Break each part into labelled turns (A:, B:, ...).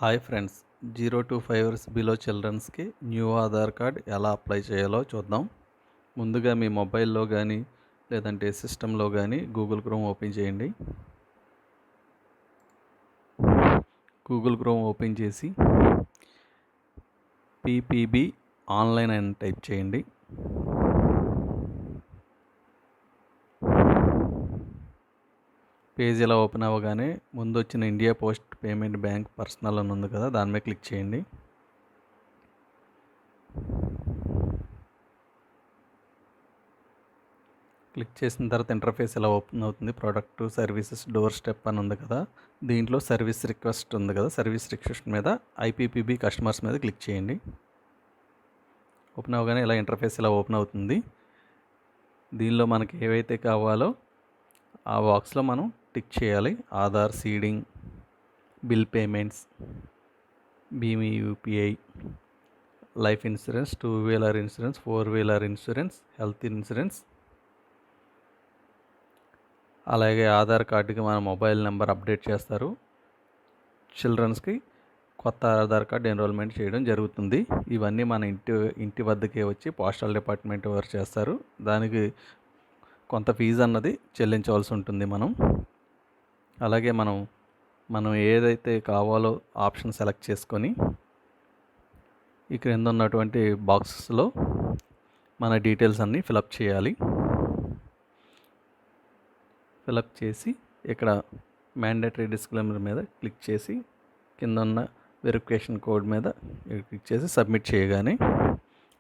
A: Hi friends, 0 to 5 years below చిల్డ్రన్స్కి new Aadhaar card ఎలా apply చేయాలో చూద్దాం. ముందుగా మీ మొబైల్లో కానీ లేదంటే సిస్టంలో కానీ గూగుల్ క్రోమ్ ఓపెన్ చేయండి. గూగుల్ క్రోమ్ ఓపెన్ చేసి పీపీబీ ఆన్లైన్ అని టైప్ చేయండి. పేజ్ ఇలా ఓపెన్ అవ్వగానే ముందు వచ్చిన India Post Payment Bank personal అని ఉంది కదా, దాని మీద క్లిక్ చేయండి. క్లిక్ చేసిన తర్వాత ఇంటర్ఫేస్ ఇలా ఓపెన్ అవుతుంది. ప్రోడక్ట్ సర్వీసెస్ డోర్ స్టెప్ అని ఉంది కదా, దీంట్లో సర్వీస్ రిక్వెస్ట్ ఉంది కదా, సర్వీస్ రిక్వెస్ట్ మీద ఐపీపీబీ కస్టమర్స్ మీద క్లిక్ చేయండి. ఓపెన్ అవ్వగానే ఇలా ఇంటర్ఫేస్ ఇలా ఓపెన్ అవుతుంది. దీనిలో మనకి ఏవైతే కావాలో ఆ బాక్స్లో మనం టిక్ చేయాలి. ఆధార్, సీడింగ్, బిల్ పేమెంట్స్, భీమీ UPI, life insurance, 2-wheeler insurance, 4-wheeler insurance, health insurance, అలాగే ఆధార్ కార్డుకి మన మొబైల్ నెంబర్ అప్డేట్ చేస్తారు. చిల్డ్రన్స్కి కొత్త ఆధార్ కార్డు ఎన్రోల్మెంట్ చేయడం జరుగుతుంది. ఇవన్నీ మన ఇంటి వద్దకే వచ్చి పోస్టల్ డిపార్ట్మెంట్ వారు చేస్తారు. దానికి కొంత ఫీజు అన్నది చెల్లించవలసి ఉంటుంది. అలాగే మనం ఏదైతే కావాలో ఆప్షన్ సెలెక్ట్ చేసుకొని ఈ క్రింద ఉన్నటువంటి బాక్సెస్లో మన డీటెయిల్స్ అన్నీ ఫిలప్ చేయాలి. ఫిలప్ చేసి ఇక్కడ మ్యాండేటరీ డిస్క్లైమర్ మీద క్లిక్ చేసి కింద ఉన్న వెరిఫికేషన్ కోడ్ మీద క్లిక్ చేసి సబ్మిట్ చేయగానే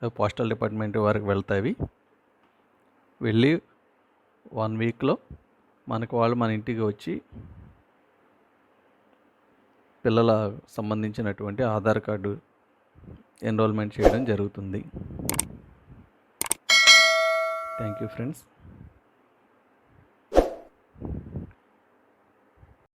A: అవి పోస్టల్ డిపార్ట్మెంట్ వారికి వెళ్తాయి. వెళ్ళి 1 వీక్లో వాళ్ళు మన ఇంటికి వచ్చి పిల్లల సంబంధించినటువంటి ఆధార్ కార్డు ఎన్రోల్మెంట్ చేయడం జరుగుతుంది. Thank you friends.